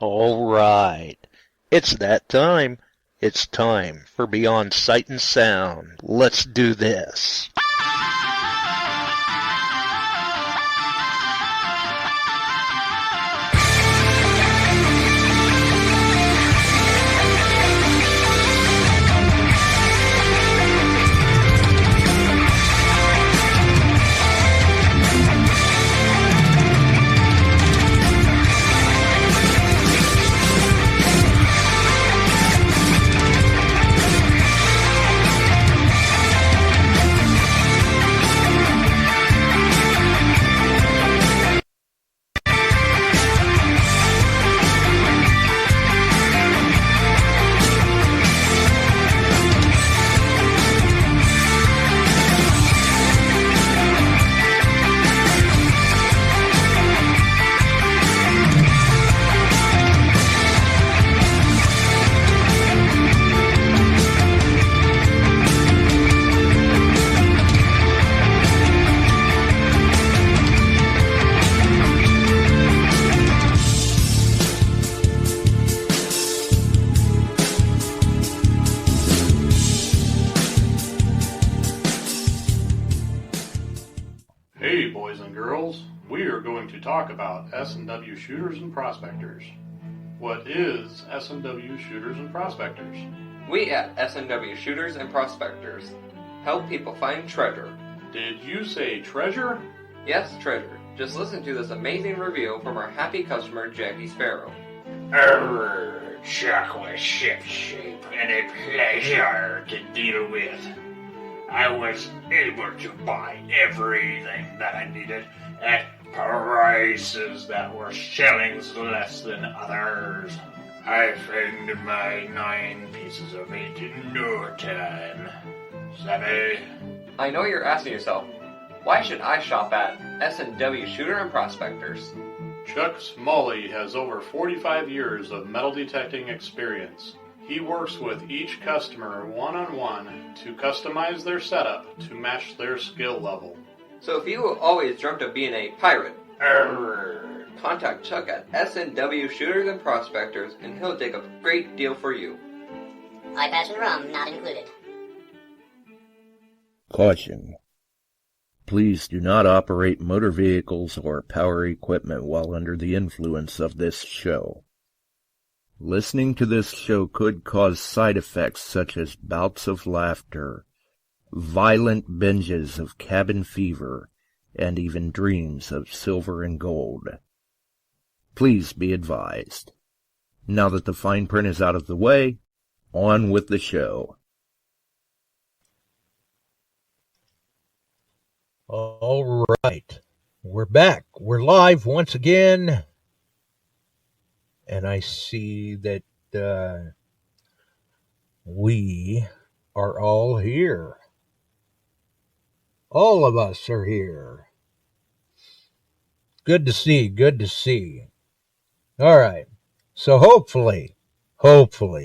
All right. It's that time. It's time for Beyond Sight and Sound. Let's do this. Hey boys and girls, we are going to talk about S&W shooters and prospectors. What is S&W shooters and prospectors? We at S&W Shooters and Prospectors help people find treasure. Did you say treasure? Yes, treasure. Just listen to this amazing review from our happy customer, Jackie Sparrow. Chuck was ship-shape and a pleasure to deal with. I was able to buy everything that I needed at prices that were shillings less than others. I found my 9 pieces of it in no time. Savvy? I know you're asking yourself, why should I shop at S&W Shooter and Prospectors? Chuck Smalley has over 45 years of metal detecting experience. He works with each customer one-on-one to customize their setup to match their skill level. So if you always dreamt of being a pirate, contact Chuck at S&W Shooters and Prospectors and he'll dig a great deal for you. Eye patch and rum not included. Caution. Please do not operate motor vehicles or power equipment while under the influence of this show. Listening to this show could cause side effects such as bouts of laughter, violent binges of cabin fever, and even dreams of silver and gold. Please be advised. Now that the fine print is out of the way, on with the show. All right. We're back. We're live once again. And I see that we are all here. All of us are here. Good to see. Good to see. All right. So hopefully, oh boy.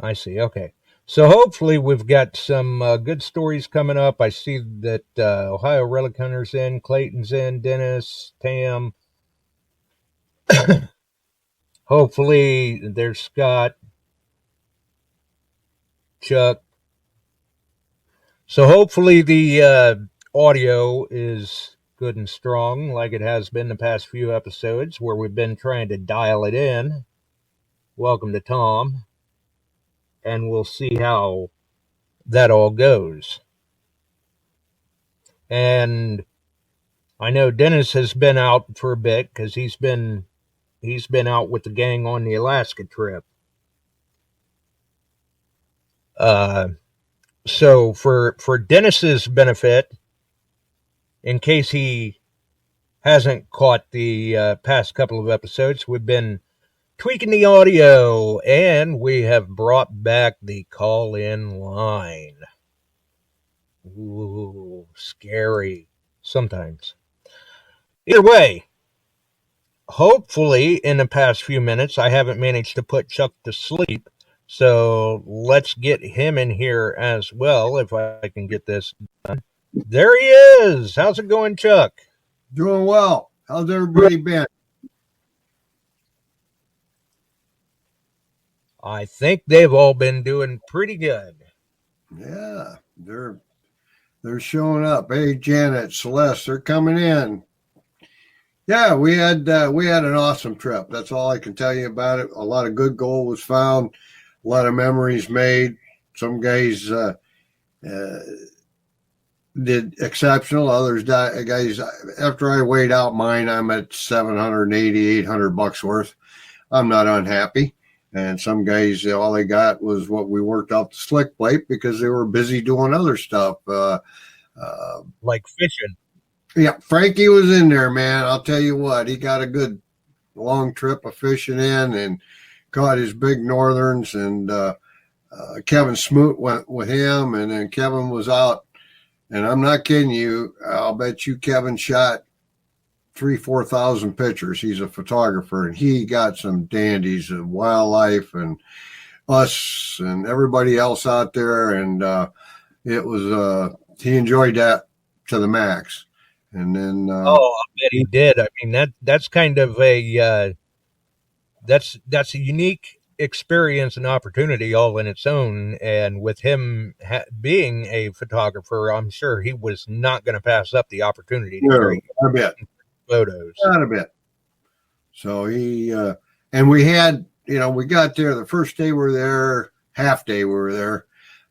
I see. Okay. So hopefully we've got some good stories coming up. I see that Ohio Relic Hunter's in, Clayton's in, Dennis, Tam. Hopefully there's Scott, Chuck. So hopefully the audio is good and strong like it has been the past few episodes where we've been trying to dial it in. Welcome to Tom. And we'll see how that all goes. And I know Dennis has been out for a bit because he's been out with the gang on the Alaska trip. So for Dennis's benefit, in case he hasn't caught the past couple of episodes, we've been tweaking the audio, and we have brought back the call-in line. Ooh, scary sometimes. Either way, hopefully in the past few minutes, I haven't managed to put Chuck to sleep, so let's get him in here as well, if I can get this done. There he is. How's it going, Chuck? Doing well. How's everybody been? I think they've all been doing pretty good. Yeah, they're showing up. Hey, Janet, Celeste, they're coming in. Yeah, we had an awesome trip. That's all I can tell you about it. A lot of good gold was found, a lot of memories made. Some guys did exceptional. Others guys. After I weighed out mine, I'm at 780, $800 worth. I'm not unhappy. And some guys, all they got was what we worked off the slick plate because they were busy doing other stuff. Like fishing. Yeah, Frankie was in there, man. I'll tell you what, he got a good long trip of fishing in and caught his big northerns. And Kevin Smoot went with him, and then Kevin was out. And I'm not kidding you. I'll bet you Kevin shot 4,000 pictures. He's a photographer, and he got some dandies of wildlife and us and everybody else out there. And it was he enjoyed that to the max. And then I bet he did. I mean, that's kind of a that's a unique experience and opportunity all in its own. And with him being a photographer, I'm sure he was not going to pass up the opportunity to take a bit photos. Not a bit. So he and we had, we got there the first day we were there, half day we were there.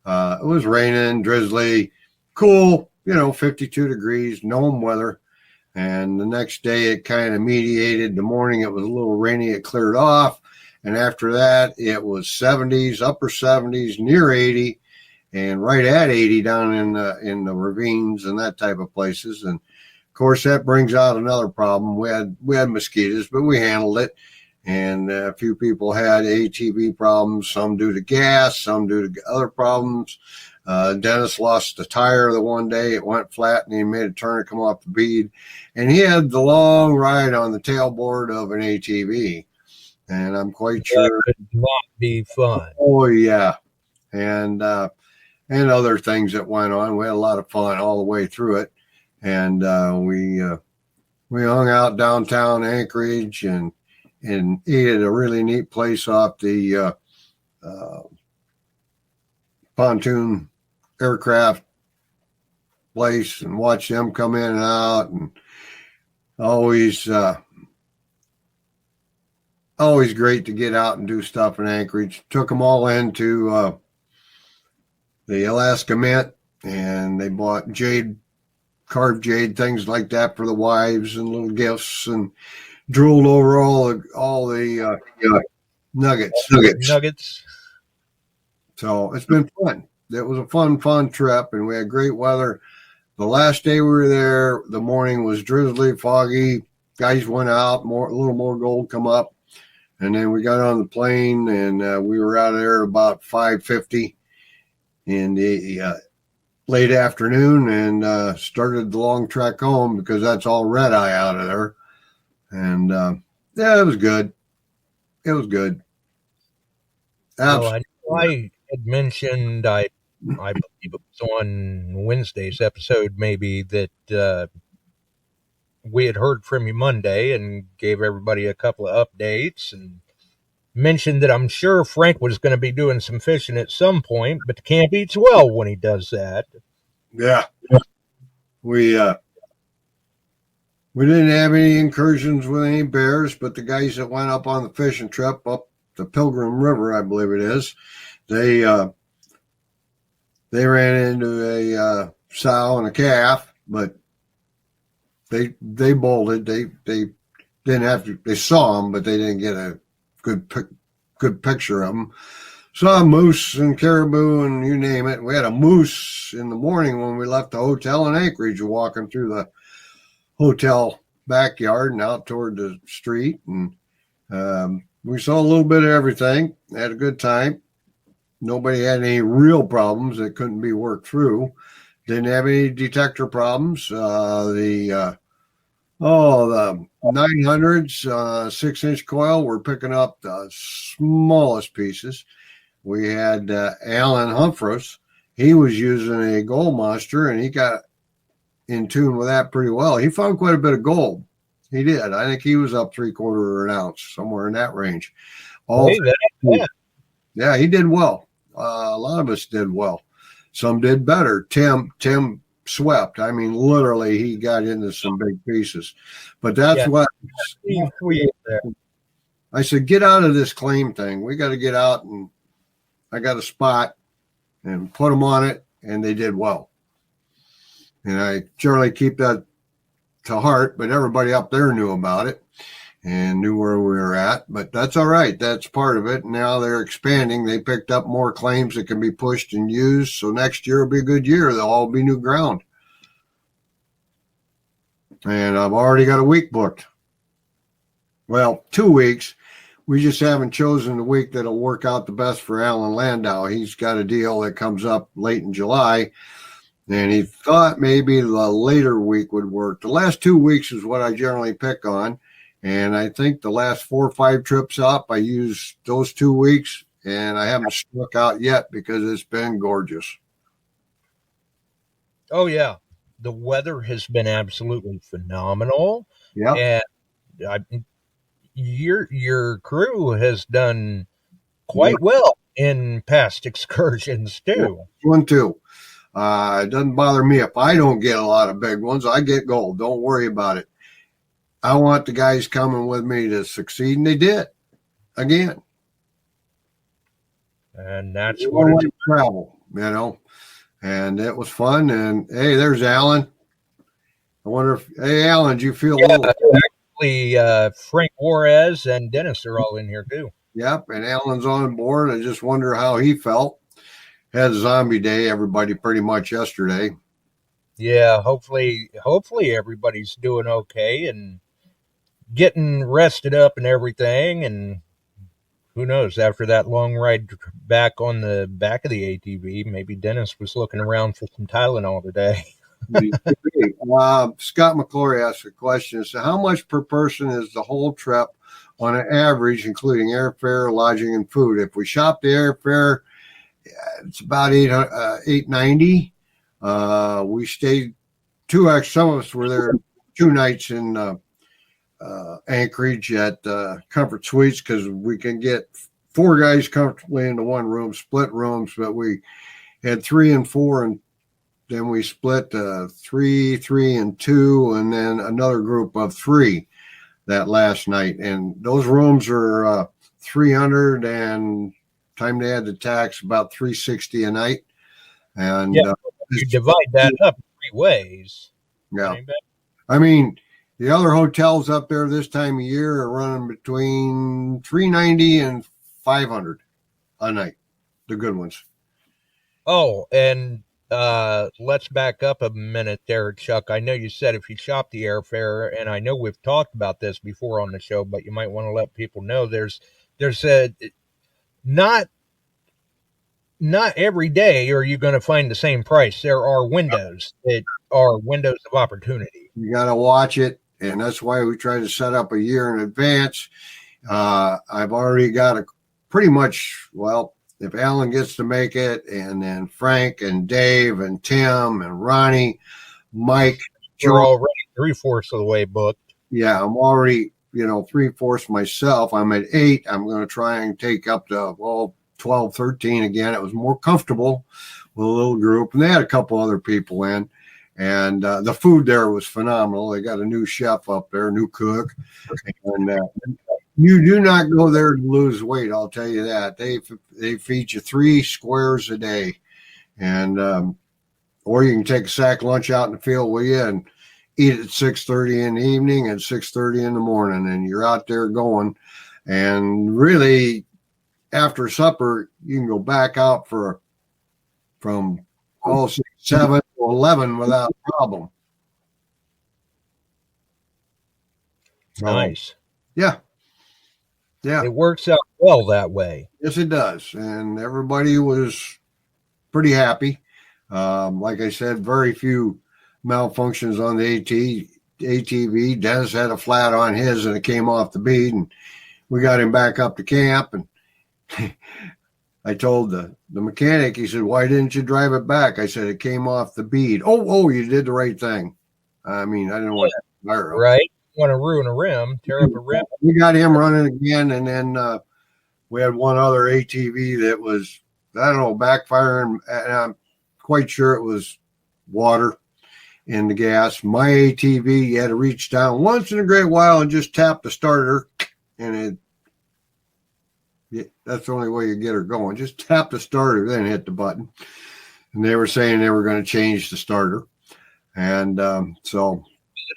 It was raining, drizzly, cool, 52 degrees, gnome weather. And the next day it kind of mediated. The morning it was a little rainy, it cleared off. And after that, it was 70s, upper 70s, near 80, and right at 80 down in the ravines and that type of places. And of course, that brings out another problem. We had mosquitoes, but we handled it. And a few people had ATV problems, some due to gas, some due to other problems. Dennis lost a tire the one day. It went flat, and he made a turn to come off the bead. And he had the long ride on the tailboard of an ATV. And I'm quite sure that could not be fun. Oh yeah, and other things that went on. We had a lot of fun all the way through it, and we hung out downtown Anchorage and ate at a really neat place off the pontoon aircraft place and watched them come in and out, and always great to get out and do stuff in Anchorage. Took them all into the Alaska Mint, and they bought carved jade, things like that for the wives and little gifts, and drooled over all the nuggets. So it's been fun. It was a fun trip, and we had great weather. The last day we were there, the morning was drizzly, foggy. Guys went out, a little more gold come up. And then we got on the plane, and we were out of there about 5:50 in the late afternoon, and started the long trek home because that's all red eye out of there. And yeah, it was good. It was good. Well, I had mentioned, I believe it was on Wednesday's episode, maybe, that we had heard from you Monday and gave everybody a couple of updates and mentioned that I'm sure Frank was going to be doing some fishing at some point, but the camp eats well when he does that. Yeah. We didn't have any incursions with any bears, but the guys that went up on the fishing trip up the Pilgrim River, I believe it is, they ran into a sow and a calf, but they bolted. They didn't have to. They saw them, but they didn't get a good picture of them. Saw moose and caribou and you name it. We had a moose in the morning when we left the hotel in Anchorage, walking through the hotel backyard and out toward the street, and we saw a little bit of everything. Had a good time. Nobody had any real problems that couldn't be worked through. Didn't have any detector problems. The 900s 6-inch coil were picking up the smallest pieces. We had Alan Humphreys. He was using a Gold Monster, and he got in tune with that pretty well. He found quite a bit of gold. He did. I think he was up 3/4 an ounce, somewhere in that range. Yeah, he did well. A lot of us did well. Some did better. Tim swept. I mean, literally, he got into some big pieces. But that's what I said, get out of this claim thing. We got to get out, and I got a spot and put them on it, and they did well. And I generally keep that to heart, but everybody up there knew about it and knew where we were at. But that's all right. That's part of it. Now they're expanding. They picked up more claims that can be pushed and used. So next year will be a good year. They'll all be new ground. And I've already got a week booked. Well, 2 weeks. We just haven't chosen the week that'll work out the best for Alan Landau. He's got a deal that comes up late in July, and he thought maybe the later week would work. The last 2 weeks is what I generally pick on, and I think the last 4 or 5 trips up, I used those 2 weeks, and I haven't struck out yet because it's been gorgeous. Oh, yeah. The weather has been absolutely phenomenal. Yeah. And your crew has done quite well in past excursions too. One, too. It doesn't bother me if I don't get a lot of big ones. I get gold. Don't worry about it. I want the guys coming with me to succeed, and they did again. And that's what it's travel, and it was fun. And hey, there's Alan. I wonder if, hey, Alan, do you feel a little? Actually, Frank Juarez and Dennis are all in here too. Yep, and Alan's on board. I just wonder how he felt. Had zombie day, everybody pretty much yesterday. Yeah, hopefully everybody's doing okay and getting rested up and everything. And who knows, after that long ride back on the back of the ATV, maybe Dennis was looking around for some Tylenol today. Scott McClory asked a question. So how much per person is the whole trip on an average, including airfare, lodging, and food? If we shop the airfare, it's about $890. We stayed some of us were there 2 nights in Anchorage at Comfort Suites because we can get 4 guys comfortably into one room, split rooms, but we had 3 and 4, and then we split 3 and 2, and then another group of 3 that last night. And those rooms are $300, and time they add the tax, about $360 a night. And you divide that up 3 ways. Yeah, I mean, the other hotels up there this time of year are running between $390 and $500 a night. The good ones. Oh, and let's back up a minute there, Chuck. I know you said if you shop the airfare, and I know we've talked about this before on the show, but you might want to let people know there's a not every day are you going to find the same price. There are windows that are windows of opportunity. You got to watch it, and that's why we try to set up a year in advance. I've already got pretty much, well, if Alan gets to make it, and then Frank and Dave and Tim and Ronnie, Mike. You're already 3/4 of the way booked. Yeah, I'm already, 3/4 myself. I'm at 8. I'm going to try and take up to, 12, 13 again. It was more comfortable with a little group. And they had a couple other people in. And the food there was phenomenal. They got a new chef up there, new cook. And you do not go there to lose weight, I'll tell you that. They feed you 3 squares a day. And or you can take a sack lunch out in the field with you and eat at 6:30 in the evening and 6:30 in the morning. And you're out there going. And really, after supper, you can go back out from 7 to 11 without a problem. Nice. Yeah. It works out well that way. Yes, it does. And everybody was pretty happy. Like I said, very few malfunctions on the ATV. Dennis had a flat on his and it came off the bead, and we got him back up to camp. And I told the mechanic, he said, why didn't you drive it back? I said, it came off the bead. Oh, you did the right thing. I mean, I didn't want to fire him. Right? You want to ruin a rim, tear up a rim. We got him running again, and then we had one other ATV that was, I don't know, backfiring, and I'm quite sure it was water in the gas. My ATV, you had to reach down once in a great while and just tap the starter, and that's the only way you get her going. Just tap the starter, then hit the button. And they were saying they were going to change the starter. And so.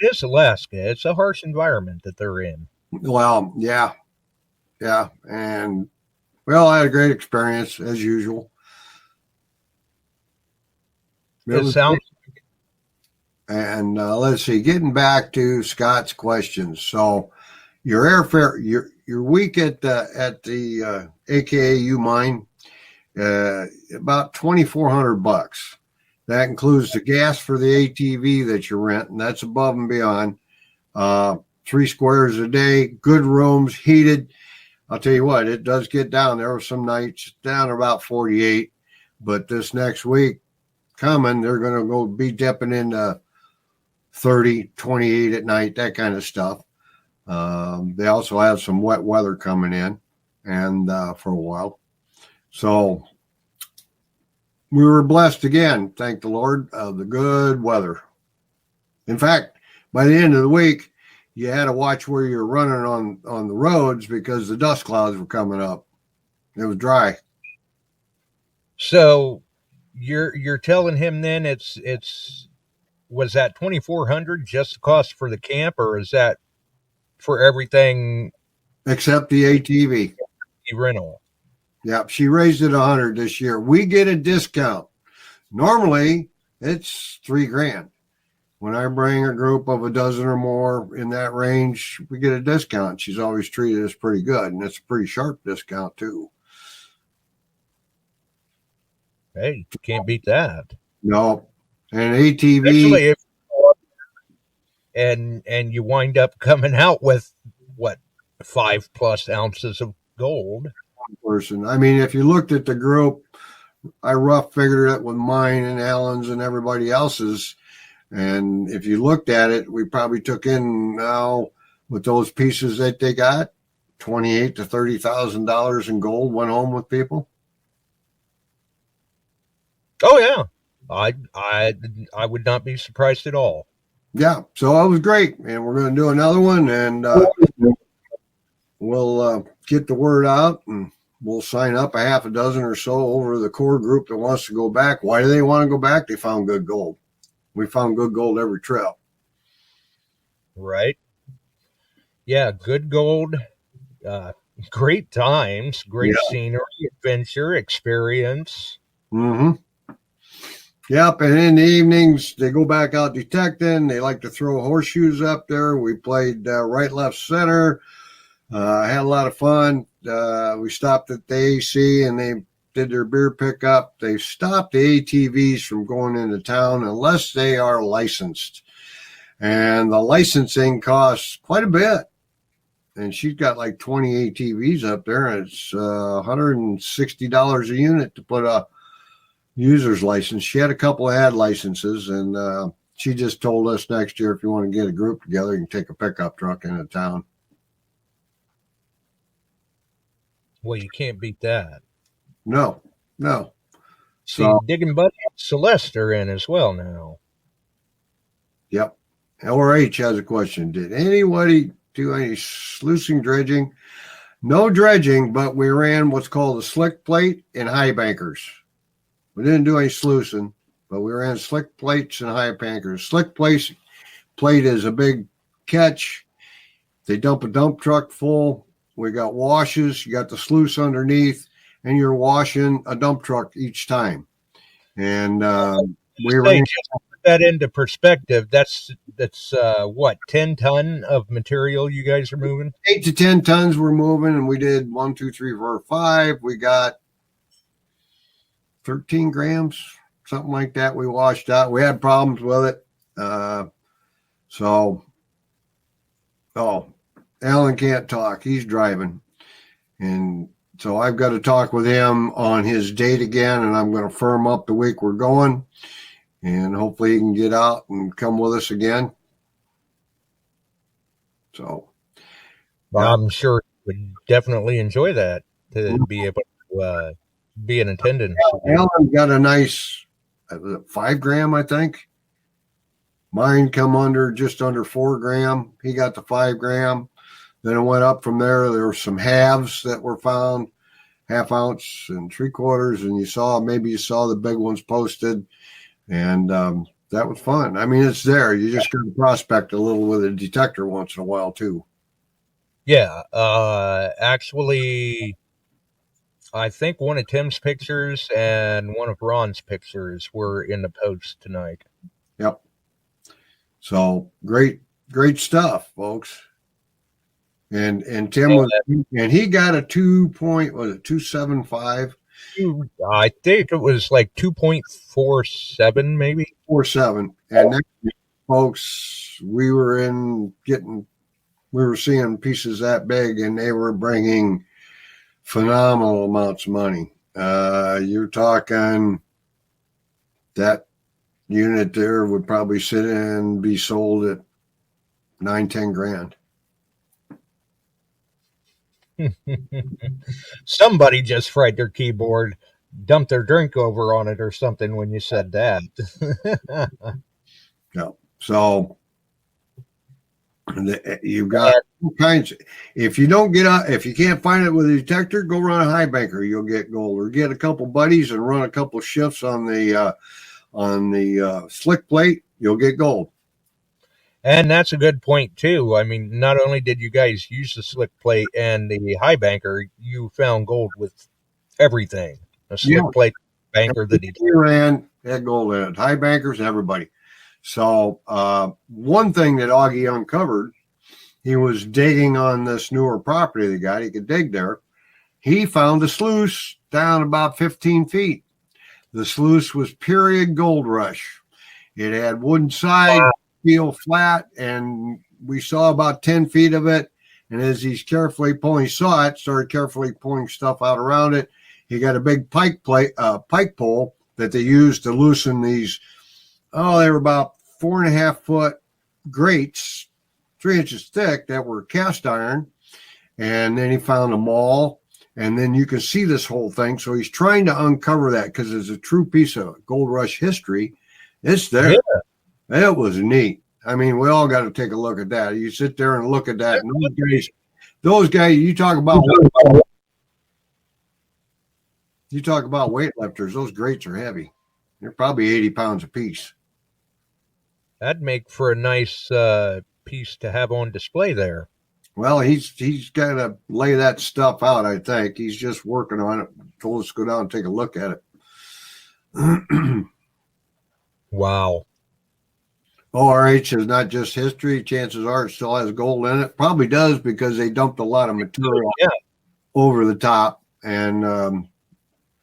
It is Alaska. It's a harsh environment that they're in. Well, yeah. Yeah. And, well, I had a great experience as usual. It sounds. And let's see, getting back to Scott's questions. So your airfare, your week at the AKAU mine, about $2,400. That includes the gas for the ATV that you rent, and that's above and beyond. 3 squares a day, good rooms, heated. I'll tell you what, it does get down. There were some nights down to about 48, but this next week coming, they're going to go be dipping into 30, 28 at night, that kind of stuff. They also have some wet weather coming in, and for a while. So we were blessed again, thank the Lord, of the good weather. In fact, by the end of the week, you had to watch where you're running on the roads because the dust clouds were coming up. It was dry. So you're telling him then it's was that $2,400 just the cost for the camp, or is that for everything except the ATV rental? Yeah, she raised it $100 this year. We get a discount. Normally, it's $3,000. When I bring a group of a dozen or more in that range, we get a discount. She's always treated us pretty good, and it's a pretty sharp discount too. Hey, you can't beat that. No, and ATV. Especially if and you wind up coming out with what 5+ ounces of gold. Person. I mean, if you looked at the group, I rough figured it with mine and Alan's and everybody else's. And if you looked at it, we probably took in now with those pieces that they got, $28,000 to $30,000 in gold went home with people. Oh yeah, I would not be surprised at all. Yeah, so it was great, and we're going to do another one, and we'll get the word out, and we'll sign up a half a dozen or so over the core group that wants to go back. Why do they want to go back? They found good gold. We found good gold every trail. Right. Yeah, good gold, great times, great scenery, adventure, experience. Mm-hmm. Yep, and in the evenings, they go back out detecting. They like to throw horseshoes up there. We played right, left, center. Had a lot of fun. We stopped at the AC, and they did their beer pickup. They stopped the ATVs from going into town unless they are licensed. And the licensing costs quite a bit. And she's got like 20 ATVs up there, and it's $160 a unit to put a user's license. She had a couple of ad licenses, and she just told us next year if you want to get a group together, you can take a pickup truck into town. Well, you can't beat that. No. See, Digging Buddy and Celeste are in as well now. Yep. LRH has a question. Did anybody do any sluicing dredging? No dredging, but we ran what's called a slick plate and high bankers. We didn't do any sluicing, but we ran slick plates and high bankers. Slick plate is a big catch. They dump a dump truck full. We got washes. You got the sluice underneath, and you're washing a dump truck each time. And we ran. Just to put that into perspective, that's what, 10 ton of material you guys are moving? 8 to 10 tons we're moving, and we did 1, 2, 3, 4, 5. We got 13 grams, something like that. We washed out. We had problems with it. Alan can't talk. He's driving. And So I've got to talk with him on his date again, and I'm going to firm up the week we're going, and hopefully he can get out and come with us again. So I'm sure you would definitely enjoy that, to be able to be in attendance. Alan got a nice 5 gram, I think. Mine come under just under 4 gram. He got the 5 gram. Then it went up from there. There were some halves that were found, 1/2 ounce and 3/4, and maybe you saw the big ones posted, and that was fun. I mean, it's there. You just got to prospect a little with a detector once in a while too. Yeah, actually, I think one of Tim's pictures and one of Ron's pictures were in the post tonight. Yep. So great stuff, folks. And Tim and he got a 2.75? I think it was like 2.47, maybe 47. And next, folks, we were seeing pieces that big, and they were bringing phenomenal amounts of money. You're talking that unit there would probably sit and be sold at 9-10 grand. Somebody just fried their keyboard, dumped their drink over on it or something when you said that. Yeah. So you've got all kinds. If you can't find it with a detector, go run a high banker. You'll get gold, or get a couple buddies and run a couple shifts on the slick plate. You'll get gold. And that's a good point too. I mean, not only did you guys use the slick plate and the high banker, you found gold with everything. A slick plate, banker, the detector had gold in it. High bankers, everybody. So one thing that Augie uncovered, he was digging on this newer property they got. He could dig there. He found a sluice down about 15 feet. The sluice was period gold rush. It had wooden side, steel flat, and we saw about 10 feet of it. And as he's carefully pulling, started carefully pulling stuff out around it. He got a big pike pole that they used to loosen these. They were about 4.5 foot grates, 3 inches thick, that were cast iron. And then he found a maul, and then you can see this whole thing. So he's trying to uncover that, because it's a true piece of gold rush history. It's there. Yeah. It was neat. I mean, we all got to take a look at that. You sit there and look at that. And those guys, you talk about weightlifters, those grates are heavy. They're probably 80 pounds a piece. That'd make for a nice piece to have on display there. Well, he's got to lay that stuff out, I think. He's just working on it. Told us to go down and take a look at it. Wow. ORH is not just history. Chances are it still has gold in it. Probably does, because they dumped a lot of material over the top and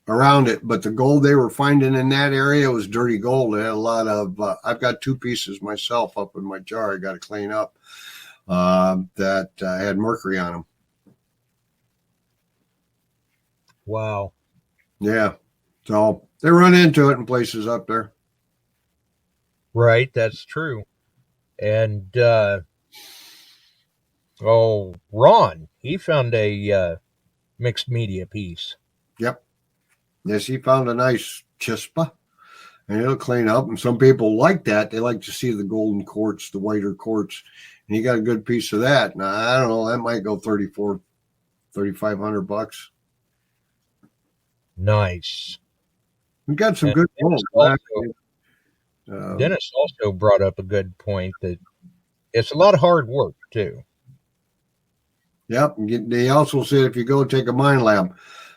around it. But the gold they were finding in that area was dirty gold. It had a lot of, I've got 2 pieces myself up in my jar. I got to clean up that had mercury on them. Wow. Yeah. So they run into it in places up there. Right. That's true. And, Ron, he found a mixed media piece. Yep. Yes, he found a nice chispa, and it'll clean up. And some people like that. They like to see the golden quartz, the whiter quartz. And he got a good piece of that. Now, I don't know. That might go $3,500. Nice. We got some good gold. Dennis also brought up a good point that it's a lot of hard work too. Yep. They also said if you go take a mine lab,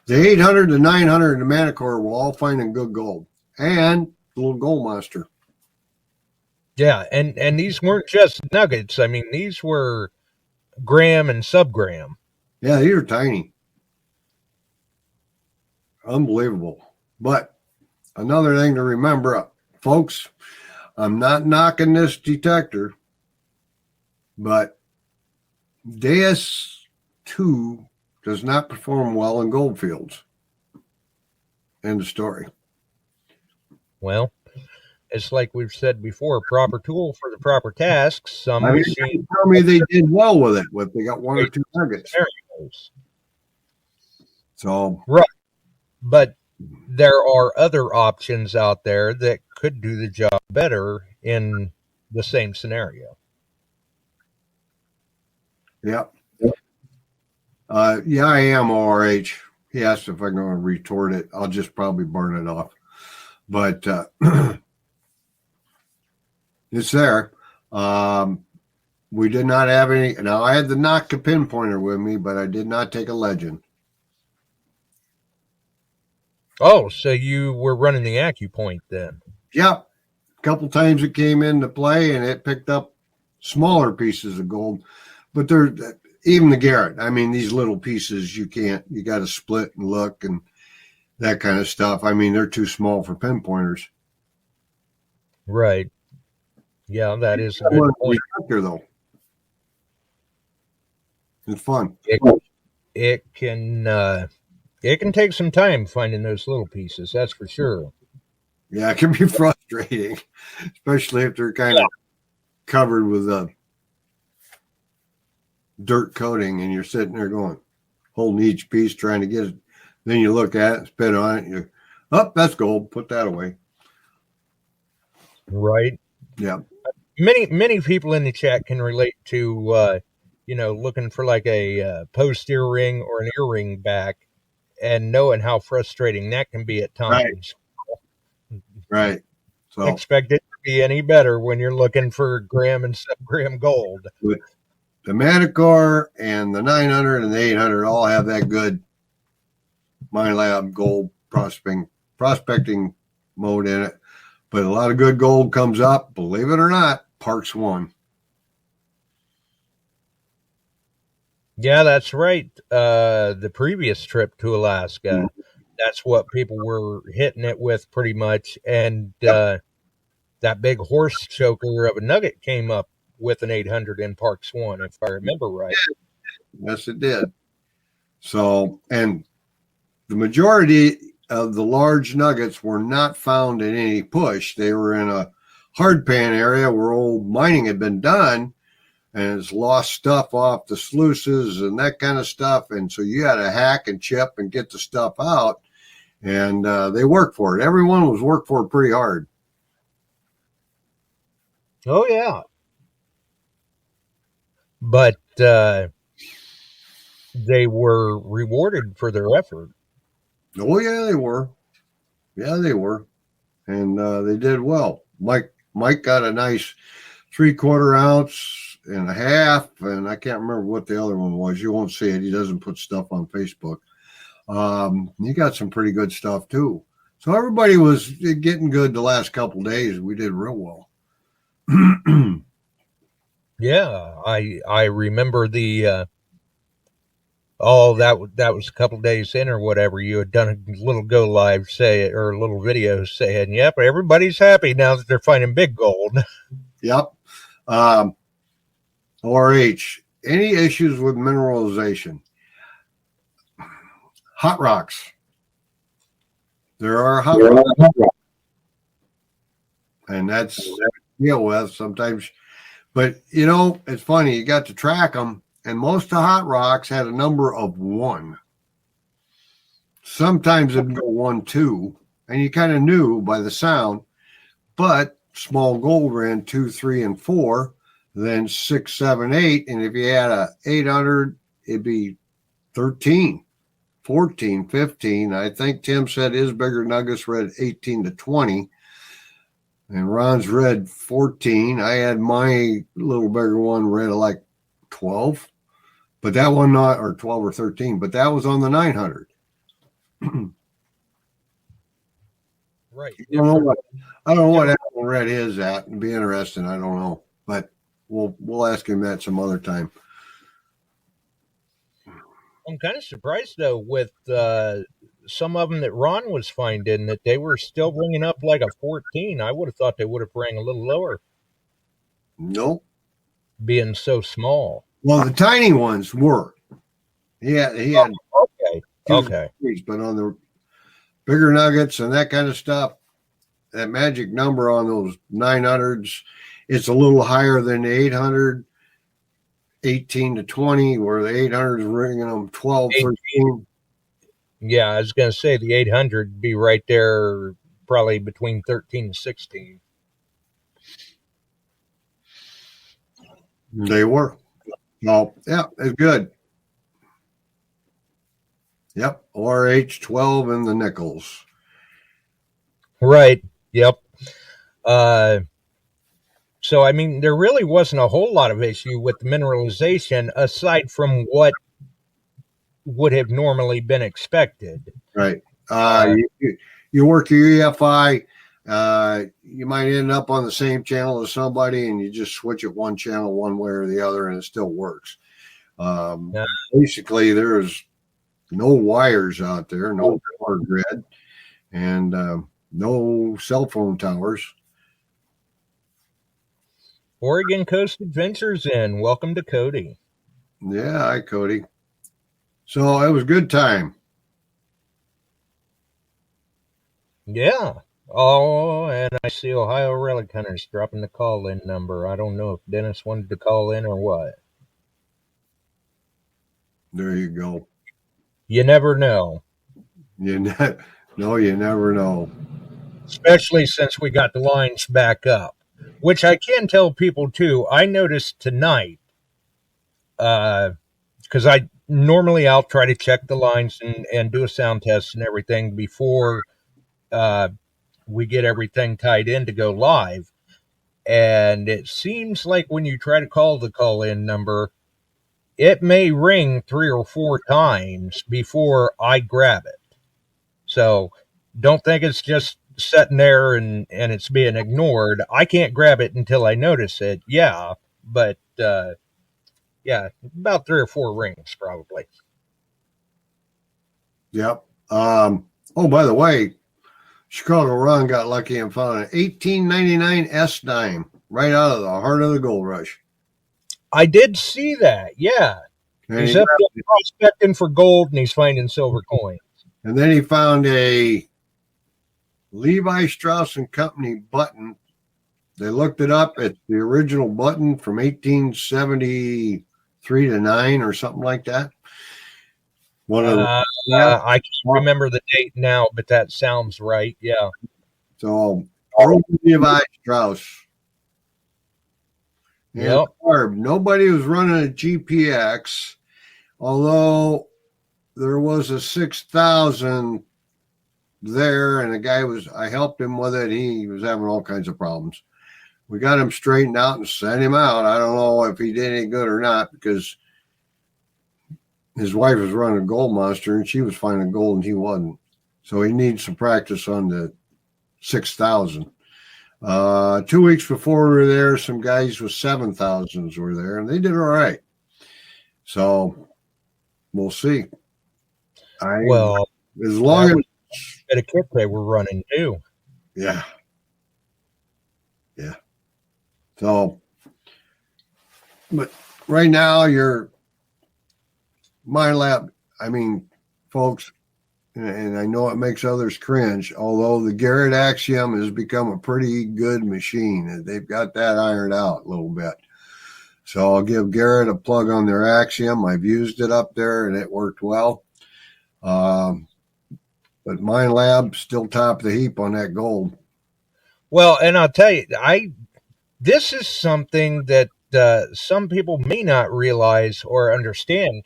the 800 to 900 in the Manticore will all find in good gold, and the little gold monster. Yeah, and these weren't just nuggets. I mean, these were gram and subgram. Yeah, these are tiny. Unbelievable. But another thing to remember, folks, I'm not knocking this detector, but DS2 does not perform well in gold fields. End of story. Well, it's like we've said before, proper tool for the proper tasks. Some I mean, machine tell me they did well with it. With they got one or two nuggets. scenarios. So Right. But there are other options out there that could do the job better in the same scenario. Yep. Yeah, I am ORH. He asked if I'm going to retort it. I'll just probably burn it off. But it's there. We did not have any. Now, I had the Nocta pinpointer with me, but I did not take a legend. Oh, so you were running the AccuPoint then? Yep. A couple times it came into play, and it picked up smaller pieces of gold. But they're even the Garrett. I mean, these little pieces, you got to split and look and that kind of stuff. I mean, they're too small for pinpointers. Right. Yeah, that is a good point. Though. It's fun. It can take some time finding those little pieces, that's for sure. Yeah, it can be frustrating, especially if they're kind of covered with a dirt coating and you're sitting there holding each piece, trying to get it. Then you look at it, spit on it, that's gold. Put that away. Right. Yeah. Many people in the chat can relate to, looking for like a post earring or an earring back and knowing how frustrating that can be at times. Right. So expect it to be any better when you're looking for gram and sub-gram gold. The Manticore and the 900 and the 800 all have that good MineLab gold prospecting mode in it. But a lot of good gold comes up, believe it or not, Parks 1. Yeah, that's right. The previous trip to Alaska, that's what people were hitting it with pretty much. And that big horse choker of a nugget came up with an 800 in Parks 1, if I remember right. Yes, it did. So, and the majority of the large nuggets were not found in any push. They were in a hard pan area where old mining had been done, and it's lost stuff off the sluices and that kind of stuff. And so you had to hack and chip and get the stuff out. And they worked for it. Everyone was worked for it pretty hard. Oh, yeah. But they were rewarded for their effort. Oh, yeah, they were. Yeah, they were. And they did well. Mike got a nice 3/4 ounce and a half, and I can't remember what the other one was. You won't see it. He doesn't put stuff on Facebook. He got some pretty good stuff too. So everybody was getting good the last couple of days. We did real well. Yeah, I remember the that was a couple of days in or whatever. You had done a little go live or a little video saying, "Yep, everybody's happy now that they're finding big gold." Yep. ORH. Any issues with mineralization? Hot rocks. There are hot rocks. And that's deal with sometimes. But, it's funny. You got to track them, and most of the hot rocks had a number of 1. Sometimes it'd go 1, 2, and you kind of knew by the sound. But small gold ran 2, 3, and 4, then 6, 7, 8. And if you had a 800, it'd be 13. 14, 15. I think Tim said his bigger nuggets read 18 to 20. And Ron's read 14. I had my little bigger one read like 12. But that one or 12 or 13. But that was on the 900. Right. I don't know what Alan read his at. It'd be interesting. I don't know. But we'll ask him that some other time. I'm kind of surprised, though, with some of them that Ron was finding that they were still bringing up like a 14. I would have thought they would have rang a little lower. Nope. Being so small. Well, the tiny ones were. He had Okay. two Okay. varieties, but on the bigger nuggets and that kind of stuff, that magic number on those 900s, it's a little higher than the 800, 18 to 20, where the 800s ringing them 12, 13. Yeah, I was going to say the 800 be right there, probably between 13 and 16. They were. Oh, yeah, it's good. Yep, RH12 and the nickels. Right. Yep. So, I mean, there really wasn't a whole lot of issue with the mineralization aside from what would have normally been expected. Right. You work your EFI, you might end up on the same channel as somebody, and you just switch it one channel one way or the other, and it still works. Basically, there's no wires out there, no power grid, and no cell phone towers. Oregon Coast Adventures in. Welcome to Cody. Yeah, hi, Cody. So it was a good time. Yeah. Oh, and I see Ohio Relic Hunters dropping the call-in number. I don't know if Dennis wanted to call in or what. There you go. You never know. You never know. Especially since we got the lines back up, which I can tell people too. I noticed tonight, because I'll try to check the lines and do a sound test and everything before we get everything tied in to go live. And it seems like when you try to call the call-in number, it may ring 3 or 4 times before I grab it. So don't think it's just sitting there and it's being ignored. I can't grab it until I notice it. Yeah, but yeah, about 3 or 4 rings probably. Yep. Oh, by the way, Chicago Ron got lucky and found an 1899 S dime right out of the heart of the gold rush. I did see that. Yeah, And he's up there prospecting for gold and he's finding silver coins. And then he found a Levi Strauss and Company button. They looked it up. It's the original button from 1873 to 9 or something like that. I can't remember the date now, but that sounds right. Yeah. So Levi Strauss. And nobody was running a GPX, although there was a 6000 there, and I helped him with it. He was having all kinds of problems. We got him straightened out and sent him out. I don't know if he did any good or not, because his wife was running a gold monster and she was finding gold and he wasn't. So he needs some practice on the 6000. 2 weeks before we were there, some guys with 7000s were there and they did all right. So we'll see. As long as at a kit they were running too. Yeah. So, but right now your Mind Lab, I mean, folks, and I know it makes others cringe, although the Garrett Axiom has become a pretty good machine. They've got that ironed out a little bit. So I'll give Garrett a plug on their Axiom. I've used it up there and it worked well. But Mind Lab still top of the heap on that gold. Well, and I'll tell you, this is something that some people may not realize or understand,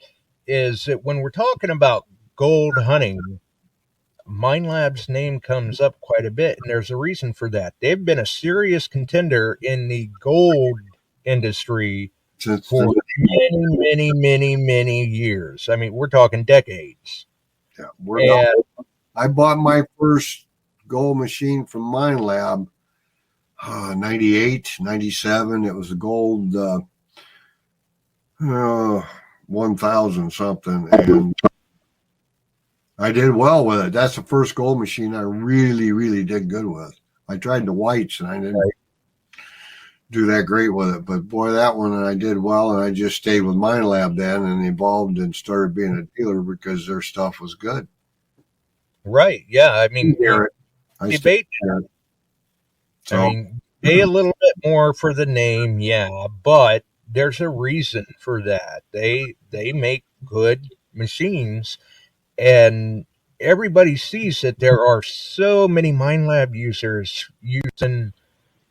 is that when we're talking about gold hunting, Mind Lab's name comes up quite a bit, and there's a reason for that. They've been a serious contender in the gold industry for many years. I mean, we're talking decades. Yeah, I bought my first gold machine from Mind Lab 98, 97. It was a gold 1000 something, and I did well with it. That's the first gold machine I really did good with. I tried the whites and I didn't. do that great with it. But boy, that one I did well, and I just stayed with MindLab then and evolved and started being a dealer because their stuff was good. Right. Yeah. I mean, Garrett, I debate. So, I mean, pay a little bit more for the name, yeah, but there's a reason for that. They make good machines, and everybody sees that there are so many MindLab users using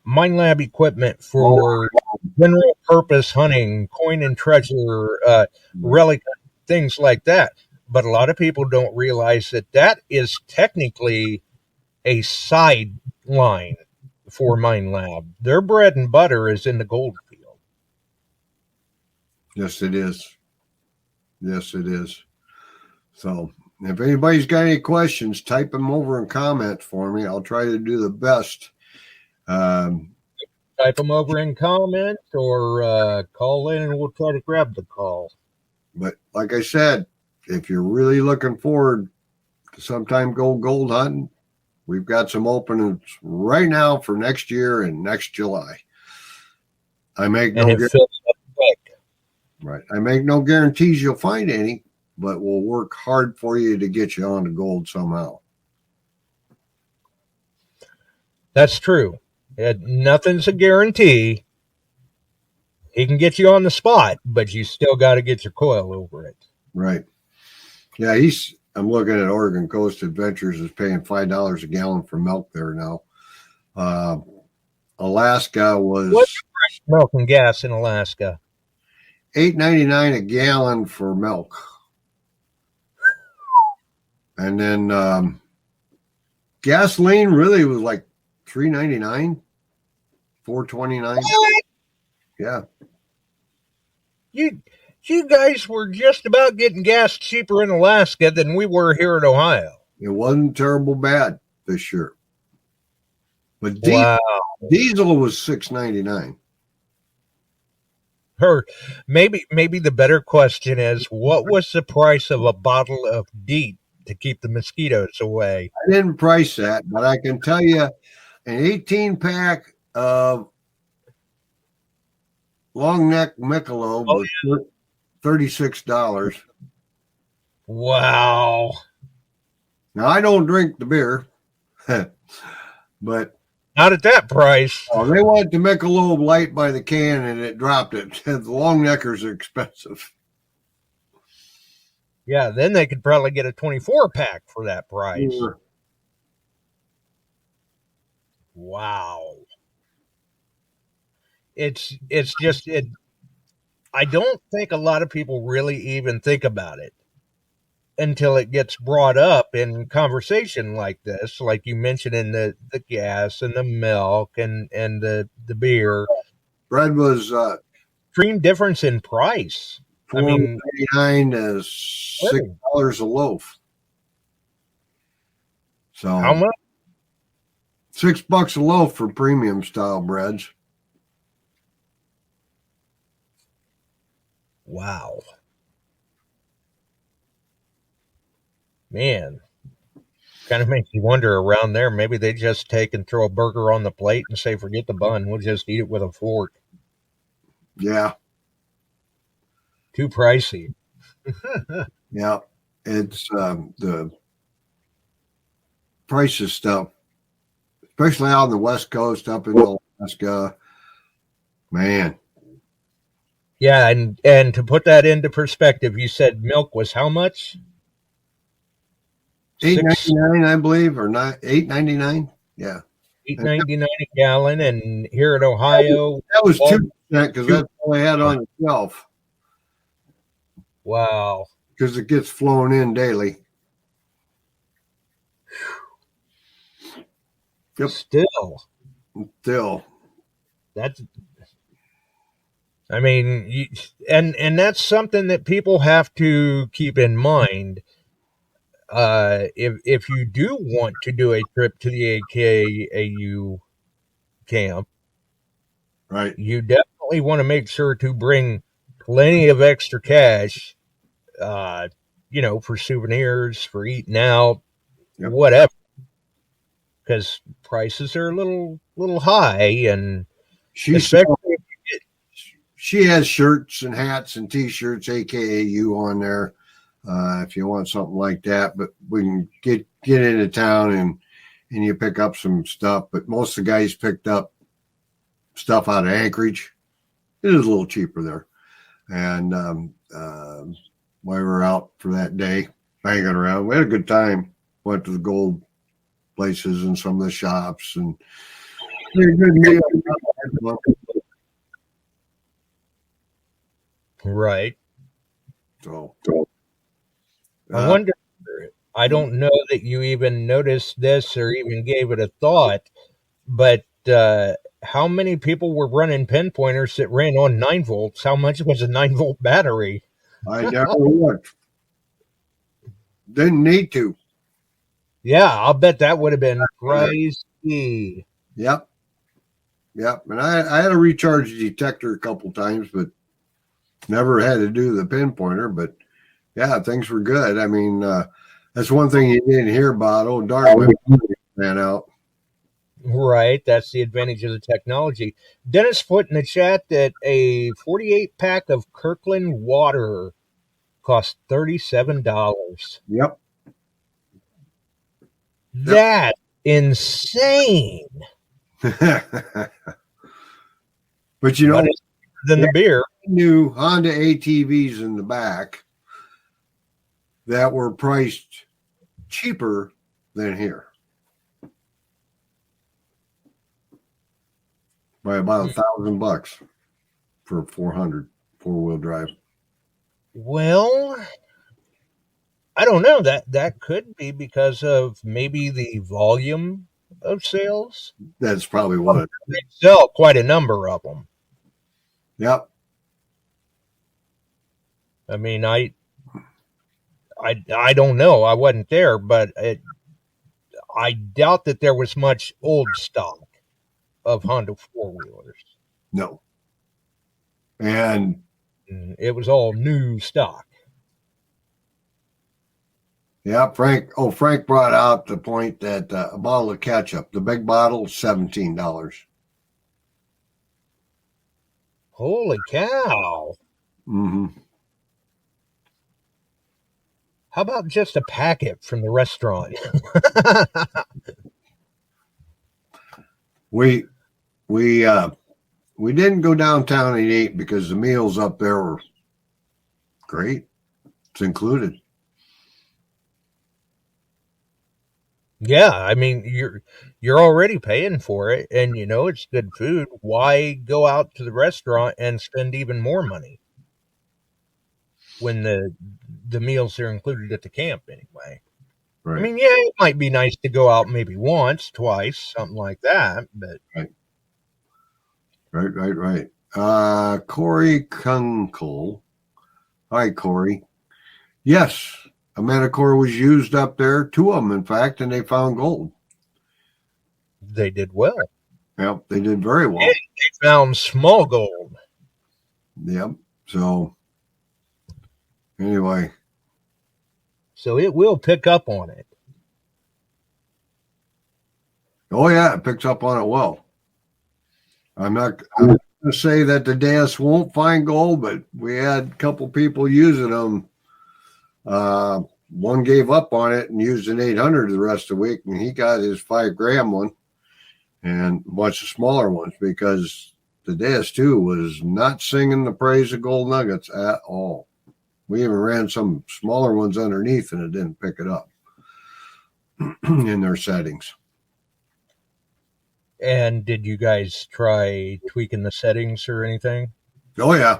MindLab equipment for general purpose hunting, coin and treasure, relic, things like that. But a lot of people don't realize that that is technically a sideline for MindLab. Their bread and butter is in the gold field. yes, it is. Yes, it is. So, if anybody's got any questions, type them over in comments for me. I'll try to do the best. Type them over in comments or call in and we'll try to grab the call. But like I said, if you're really looking forward to sometime go gold hunting, we've got some openings right now for next year and next July. I make no right. I make no guarantees you'll find any, but we'll work hard for you to get you on to gold somehow. That's true. Nothing's a guarantee. He can get you on the spot, but you still got to get your coil over it. Right. Yeah, I'm looking at Oregon Coast Adventures is paying $5 a gallon for milk there now. Alaska was what's milk and gas in Alaska? $8.99 a gallon for milk, and then gasoline really was like $3.99, $4.29. Yeah. You guys were just about getting gas cheaper in Alaska than we were here in Ohio. It wasn't terrible bad this year. But diesel was $6.99. Or maybe the better question is, what was the price of a bottle of DEET to keep the mosquitoes away? I didn't price that, but I can tell you an 18-pack of long neck Michelob was $36. Wow. Now, I don't drink the beer, but not at that price. Oh, they wanted the Michelob Light by the can, and it dropped it. The long neckers are expensive. Yeah, then they could probably get a 24-pack for that price. Sure. Wow. It's just I don't think a lot of people really even think about it until it gets brought up in conversation like this, like you mentioned in the gas and the milk and the beer. Bread was extreme difference in price. $4.99 to $6 a loaf. So how much? $6 a loaf for premium style breads. Wow. Man, kind of makes you wonder around there. Maybe they just take and throw a burger on the plate and say, forget the bun. We'll just eat it with a fork. Yeah. Too pricey. Yeah. It's the price of stuff, especially out on the West Coast, up in Alaska. Man. Yeah, and to put that into perspective, you said milk was how much? $8.99, I believe, or not $8.99. Yeah, $8.99 a gallon, and here in Ohio, that was 2% because that's all they had on the shelf. Wow! Because it gets flown in daily. Yep. Still, that's. I mean, and that's something that people have to keep in mind. If you do want to do a trip to the AKAU camp, right, you definitely want to make sure to bring plenty of extra cash, for souvenirs, for eating out, whatever, because prices are a little high, and Especially, she has shirts and hats and T-shirts, AKAU on there, if you want something like that. But we can get into town and you pick up some stuff. But most of the guys picked up stuff out of Anchorage. It is a little cheaper there. And while we were out for that day, hanging around, we had a good time. Went to the gold places and some of the shops and had a good meal. right. So I wonder, I don't know that you even noticed this or even gave it a thought, but how many people were running pinpointers that ran on 9 volts? How much was a 9-volt battery? I never looked. Didn't need to. Yeah, I'll bet that would have been crazy. Yep. And I had a recharge detector a couple times, but never had to do the pinpointer. But yeah, things were good. I mean, that's one thing you didn't hear about. Oh, darn, ran out. Right, that's the advantage of the technology. Dennis put in the chat that a 48 pack of Kirkland water cost $37. Yep. That's insane. But you know, But it's cheaper than the beer. New Honda ATVs in the back that were priced cheaper than here by about $1,000 for 400 4-wheel drive. Well, I don't know. That could be because of maybe the volume of sales. That's probably what it is. They sell quite a number of them. Yep. I mean, I don't know. I wasn't there, but I doubt that there was much old stock of Honda 4-wheelers. No. And It was all new stock. yeah, Frank brought out the point that a bottle of ketchup, the big bottle, $17. Holy cow. Mm-hmm. How about just a packet from the restaurant? We didn't go downtown and eat because the meals up there were great. It's included. Yeah, I mean you're already paying for it, and you know it's good food. Why go out to the restaurant and spend even more money when the meals are included at the camp anyway? Right. I mean, yeah, it might be nice to go out maybe once, twice, something like that, but Right. Corey Kunkel. Hi, Corey. Yes, a Manticore was used up there, 2 of them, in fact, and they found gold. they did well. Yep, they did very well. Yeah, they found small gold. Yep. So, anyway. So it will pick up on it. Oh, yeah, it picks up on it well. I'm not going to say that the Deus won't find gold, but we had a couple people using them. One gave up on it and used an 800 the rest of the week, and he got his 5-gram one and a bunch of smaller ones because the Deus 2 was not singing the praise of gold nuggets at all. We even ran some smaller ones underneath, and it didn't pick it up in their settings. And did you guys try tweaking the settings or anything? Oh, yeah.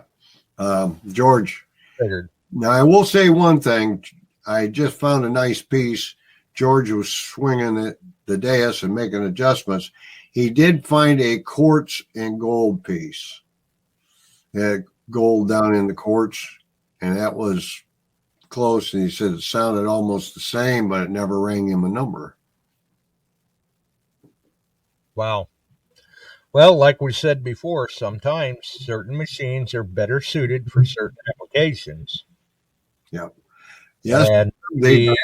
George. Figured. Now, I will say one thing. I just found a nice piece. George was swinging the Deus and making adjustments. He did find a quartz and gold piece. It had gold down in the quartz, and that was close. And he said it sounded almost the same, but it never rang him a number. Wow. Well, like we said before, sometimes certain machines are better suited for certain applications. Yep. Yes. And the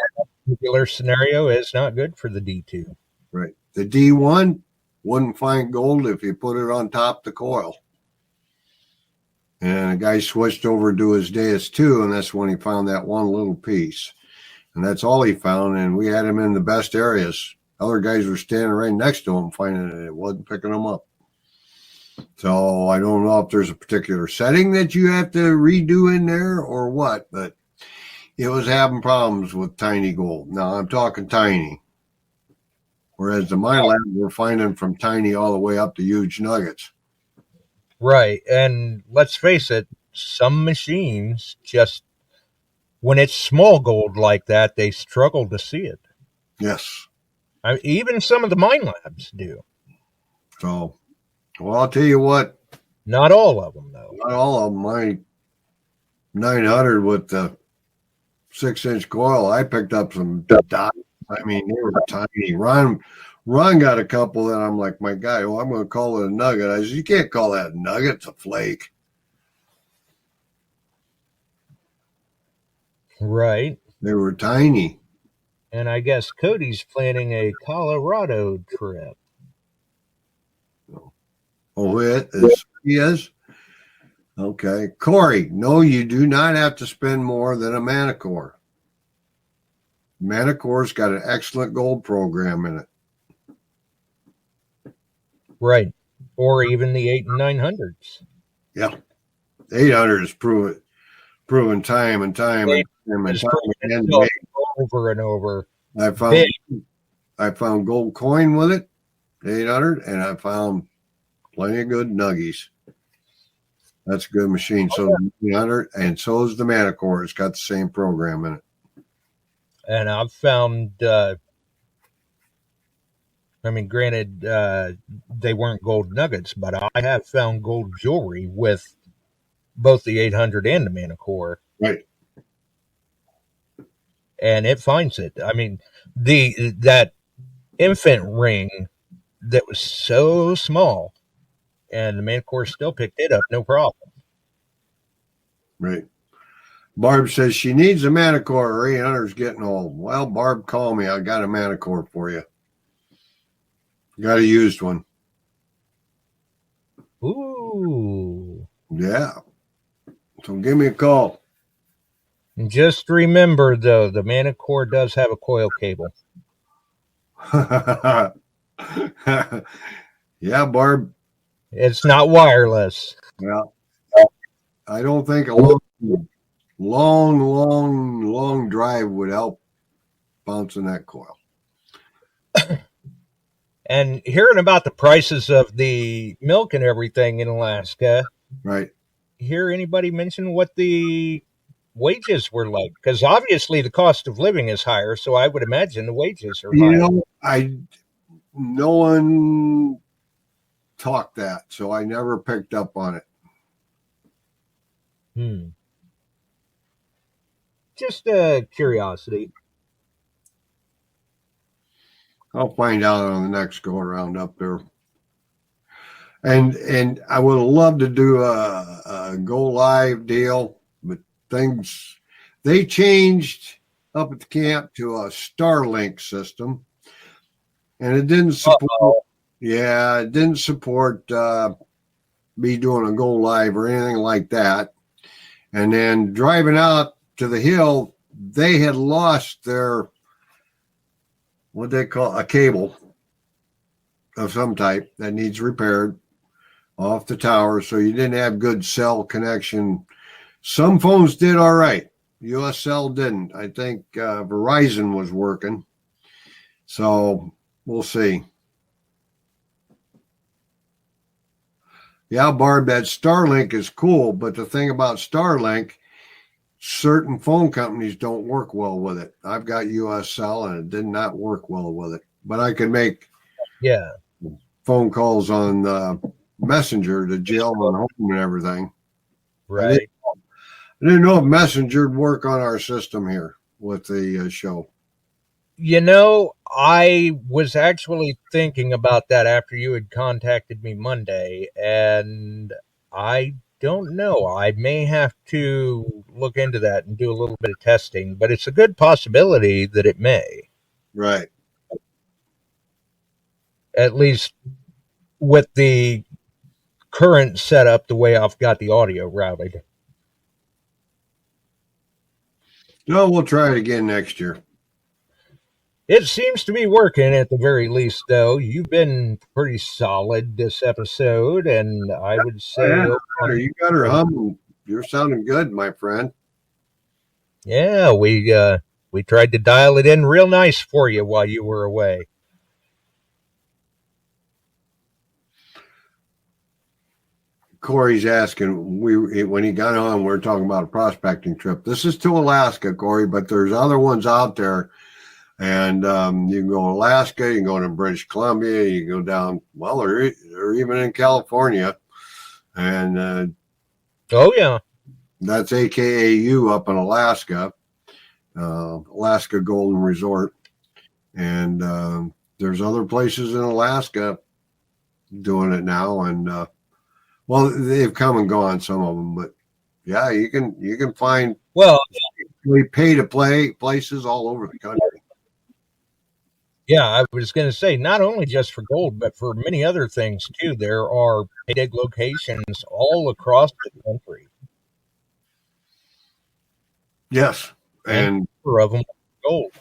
particular scenario is not good for the D2. Right. The D1, wouldn't find gold if you put it on top of the coil. And a guy switched over to his DS2, and that's when he found that one little piece. And that's all he found, and we had him in the best areas. Other guys were standing right next to him, finding it wasn't picking them up. So I don't know if there's a particular setting that you have to redo in there or what, but it was having problems with tiny gold. Now I'm talking tiny. Whereas the mine lab, we're finding from tiny all the way up to huge nuggets. Right. And let's face it, some machines just, when it's small gold like that, they struggle to see it. Yes. Even some of the mine labs do. So, well, I'll tell you what. Not all of them, though. Not all of them. My 900 with the 6-inch coil, I picked up some dots. I mean, they were tiny. Ron got a couple that I'm like, my guy, I'm going to call it a nugget. I said, you can't call that a nugget. It's a flake. Right. They were tiny. And I guess Cody's planning a Colorado trip. Oh, he is? Okay. Corey, no, you do not have to spend more than a Manicore. Manicore's got an excellent gold program in it. Right. Or even the 8 and 900s. Yeah. 800 is proven time and time again. Over and over. I found gold coin with it, 800, and I found plenty of good nuggies. That's a good machine. So the 800, and so is the Manicore. It's got the same program in it. And I've found, granted, they weren't gold nuggets, but I have found gold jewelry with both the 800 and the Manicore. Right. And it finds it. I mean, that infant ring that was so small, and the Manicore still picked it up, no problem. Right. Barb says she needs a Manicore. Her 800's getting old. Well, Barb, call me. I got a Manicore for you. Got a used one. Ooh. Yeah. So give me a call. And just remember, though, the Manicore does have a coil cable. Yeah, Barb. It's not wireless. Yeah. I don't think a long drive would help bouncing that coil. And hearing about the prices of the milk and everything in Alaska, right? Hear anybody mention what the wages were like? Because obviously the cost of living is higher, so I would imagine the wages are higher. No one talked that, so I never picked up on it. Just a curiosity. I'll find out on the next go around up there. And I would have loved to do a go live deal, but they changed up at the camp to a Starlink system, and it didn't support. It didn't support me doing a go live or anything like that. And then driving out to the hill, they had lost their what they call a cable of some type that needs repaired off the tower, so you didn't have good cell connection. Some phones did all right. USL didn't. I think Verizon was working. So we'll see. Yeah, Barb, that Starlink is cool, but the thing about Starlink, certain phone companies don't work well with it. I've got USL and it did not work well with it. But I can make phone calls on Messenger to jail and home and everything. Right. I didn't know if Messenger would work on our system here with the show. You know, I was actually thinking about that after you had contacted me Monday, and I don't know. I may have to look into that and do a little bit of testing, but it's a good possibility that it may. Right. At least with the current setup, the way I've got the audio routed. No, we'll try it again next year. It seems to be working at the very least, though. You've been pretty solid this episode, and I would say, Oh, yeah. You got her humming. You're sounding good, my friend. Yeah, we tried to dial it in real nice for you while you were away. Corey's asking, when he got on, we were talking about a prospecting trip. This is to Alaska, Corey, but there's other ones out there. And you can go to Alaska, you can go to British Columbia, you can go down, well, they're even in California. And oh, yeah. That's AKAU up in Alaska, Alaska Golden Resort. And there's other places in Alaska doing it now. And well, they've come and gone, some of them, but yeah, you can find pay to play places all over the country. Yeah, I was going to say, not only just for gold, but for many other things too. There are pay dig locations all across the country. Yes, and of them gold.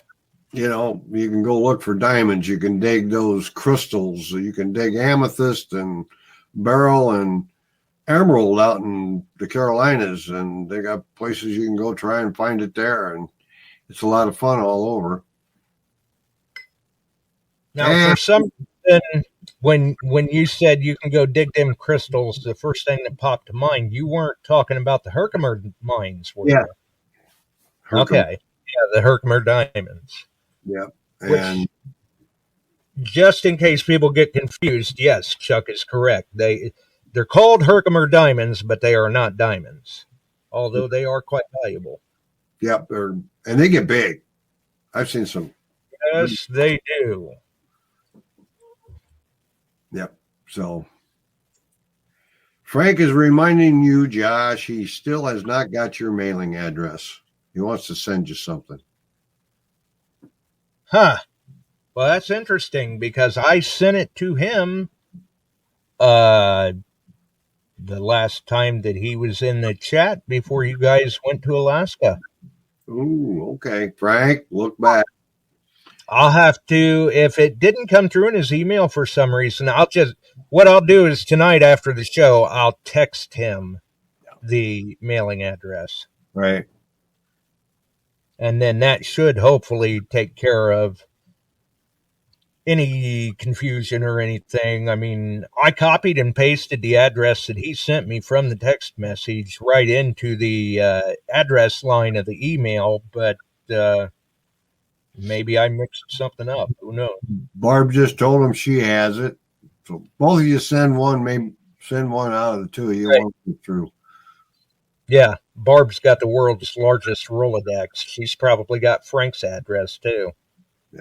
You know, you can go look for diamonds. You can dig those crystals. You can dig amethyst and beryl and emerald out in the Carolinas, and they got places you can go try and find it there, and it's a lot of fun all over. Now, for some reason, when you said you can go dig them crystals, the first thing that popped to mind, you weren't talking about the Herkimer mines, were you? Okay. Yeah, the Herkimer diamonds. Yeah. And just in case people get confused, yes, Chuck is correct. They're called Herkimer diamonds, but they are not diamonds, although they are quite valuable. Yep, and they get big. I've seen some. Yes, they do. Yep. So Frank is reminding you, Josh, he still has not got your mailing address. He wants to send you something. Huh. Well, that's interesting because I sent it to him the last time that he was in the chat before you guys went to Alaska. Ooh, okay. Frank, look back. I'll have to, if it didn't come through in his email for some reason, what I'll do is tonight after the show, I'll text him the mailing address. Right. And then that should hopefully take care of any confusion or anything. I mean, I copied and pasted the address that he sent me from the text message right into the address line of the email, but maybe I mixed something up. Who knows? Barb just told him she has it. So both of you send one, maybe send one out of the two of you. Right. One through. Yeah, Barb's got the world's largest Rolodex. She's probably got Frank's address too. Yeah.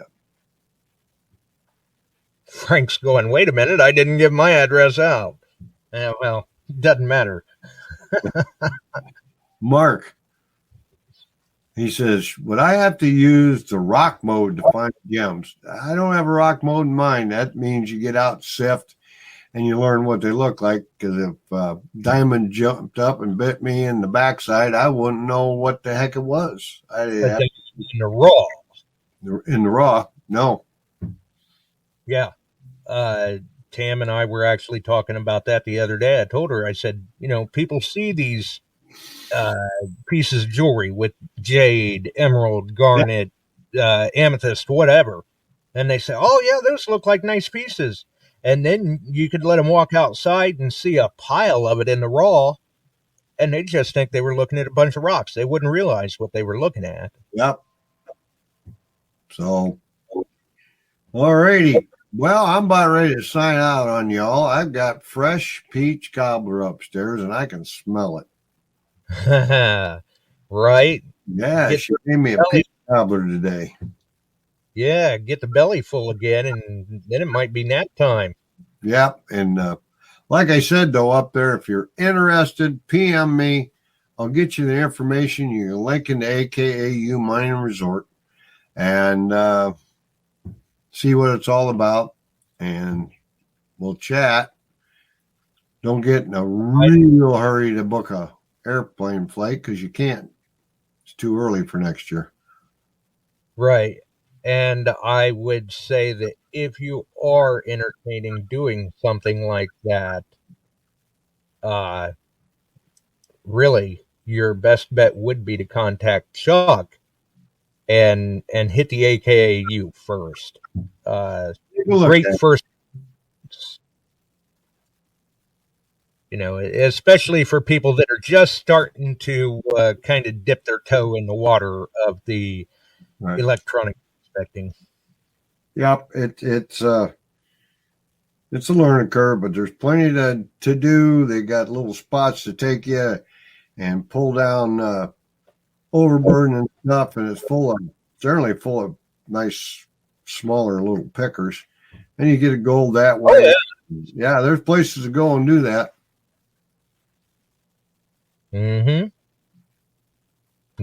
Frank's going, wait a minute, I didn't give my address out. Well, doesn't matter. Mark, he says, would I have to use the rock mode to find gems? I don't have a rock mode in mind. That means you get out, sift, and you learn what they look like. Because if diamond jumped up and bit me in the backside, I wouldn't know what the heck it was. In the raw. In the raw, no. Yeah. Tam and I were actually talking about that the other day. I told her, I said, people see these pieces of jewelry with jade, emerald, garnet, amethyst, whatever. And they say, oh, yeah, those look like nice pieces. And then you could let them walk outside and see a pile of it in the raw, and they just think they were looking at a bunch of rocks. They wouldn't realize what they were looking at. Yep. So, all righty. Well, I'm about ready to sign out on y'all. I've got fresh peach cobbler upstairs, and I can smell it. Right? Yeah, she gave me a peach cobbler today. Yeah, get the belly full again, and then it might be nap time. Yep. And like I said, though, up there, if you're interested, PM me. I'll get you the information. You can link into AKAU Mining Resort and see what it's all about. And We'll chat. Don't get in a real hurry to book a airplane flight because you can't. It's too early for next year. Right. And I would say that if you are entertaining doing something like that, really your best bet would be to contact Chuck and hit the AKAU first. Great first, especially for people that are just starting to kind of dip their toe in the water of the electronic inspecting. Yep, it's a learning curve, but there's plenty to do. They got little spots to take you and pull down overburden and stuff, and it's generally full of nice, smaller little pickers. And you get a gold that way. Oh, yeah, there's places to go and do that. Mm-hmm.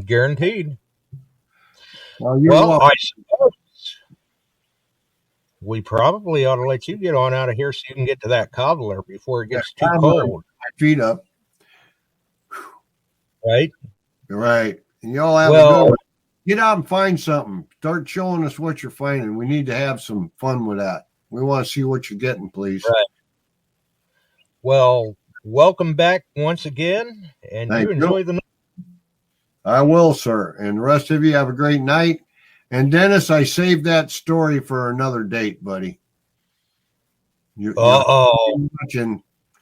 Guaranteed. Well, I suppose we probably ought to let you get on out of here so you can get to that cobbler before it gets too cold. My feet up. Right? Right. And y'all have a good one. Get out and find something. Start showing us what you're finding. We need to have some fun with that. We want to see what you're getting, please. Right. Well, welcome back once again, and you enjoy the night. I will, sir. And the rest of you have a great night. And Dennis, I saved that story for another date, buddy. Uh-oh.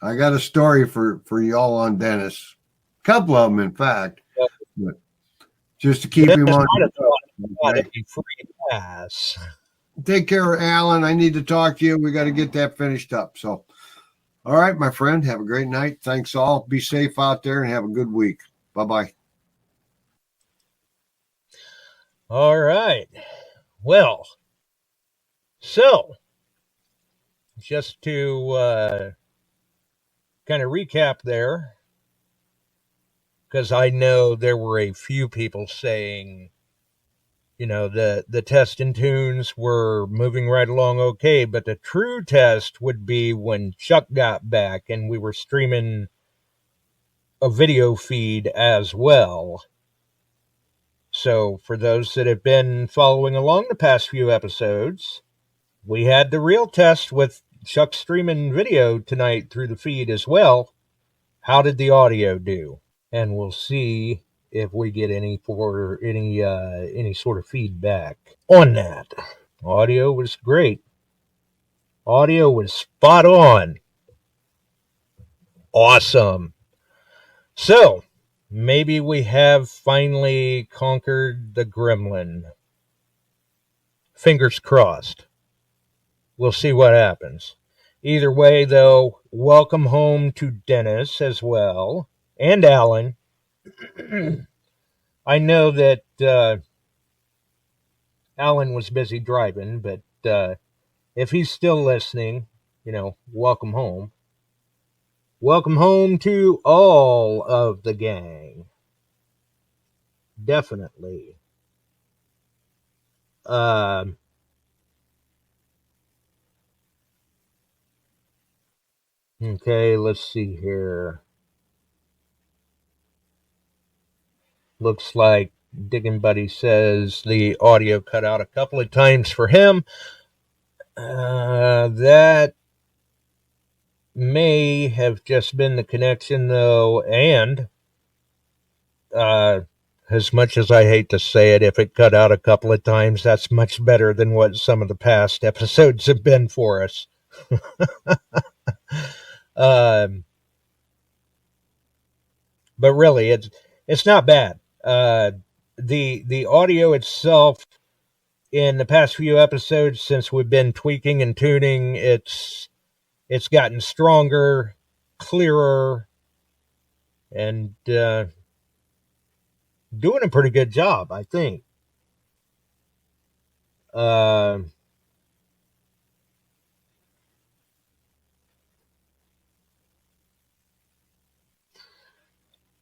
I got a story for y'all on Dennis. A couple of them, in fact. But just to keep him on. Free pass. Take care, Alan. I need to talk to you. We got to get that finished up. So, all right, my friend. Have a great night. Thanks all. Be safe out there and have a good week. Bye-bye. All right. Well, so just to kind of recap there, because I know there were a few people saying, the test and tunes were moving right along okay, but the true test would be when Chuck got back and we were streaming a video feed as well. So for those that have been following along the past few episodes, we had the real test with Chuck streaming video tonight through the feed as well. How did the audio do? And we'll see if we get any sort of feedback on that. Audio was great. Audio was spot on. Awesome. So, maybe we have finally conquered the gremlin. Fingers crossed. We'll see what happens. Either way, though, welcome home to Dennis as well, and Alan. I know that Alan was busy driving, but if he's still listening, welcome home. Welcome home to all of the gang. Definitely. Okay, let's see here. Looks like Diggin' Buddy says the audio cut out a couple of times for him. That may have just been the connection, though, and as much as I hate to say it, if it cut out a couple of times, that's much better than what some of the past episodes have been for us. But really, it's not bad. The audio itself in the past few episodes, since we've been tweaking and tuning, it's gotten stronger, clearer, and doing a pretty good job, I think.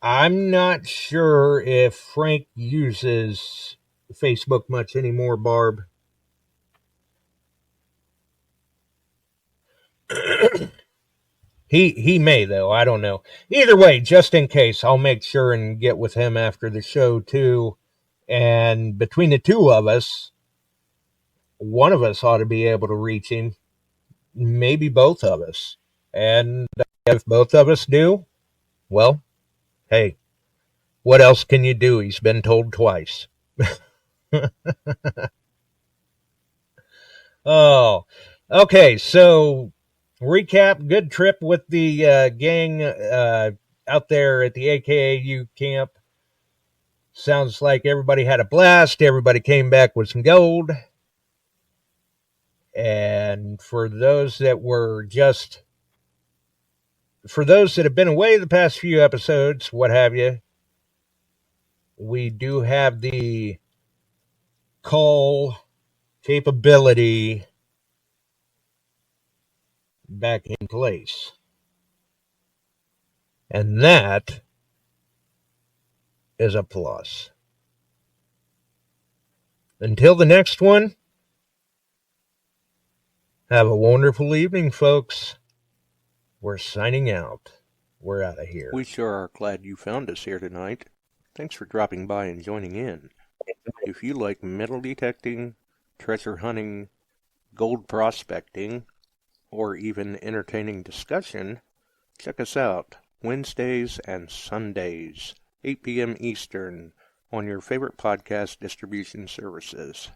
I'm not sure if Frank uses Facebook much anymore, Barb. He may, though. I don't know. Either way, just in case, I'll make sure and get with him after the show, too. And between the two of us, one of us ought to be able to reach him. Maybe both of us. And if both of us do, well, hey, what else can you do? He's been told twice. Oh, okay. So, recap, good trip with the gang out there at the AKAU camp. Sounds like everybody had a blast. Everybody came back with some gold. And for those that have been away the past few episodes, what have you, we do have the call capability back in place. And that is a plus. Until the next one, have a wonderful evening, folks. We're signing out. We're out of here. We sure are glad you found us here tonight. Thanks for dropping by and joining in. If you like metal detecting, treasure hunting, gold prospecting, or even entertaining discussion, check us out Wednesdays and Sundays, 8 p.m. Eastern, on your favorite podcast distribution services.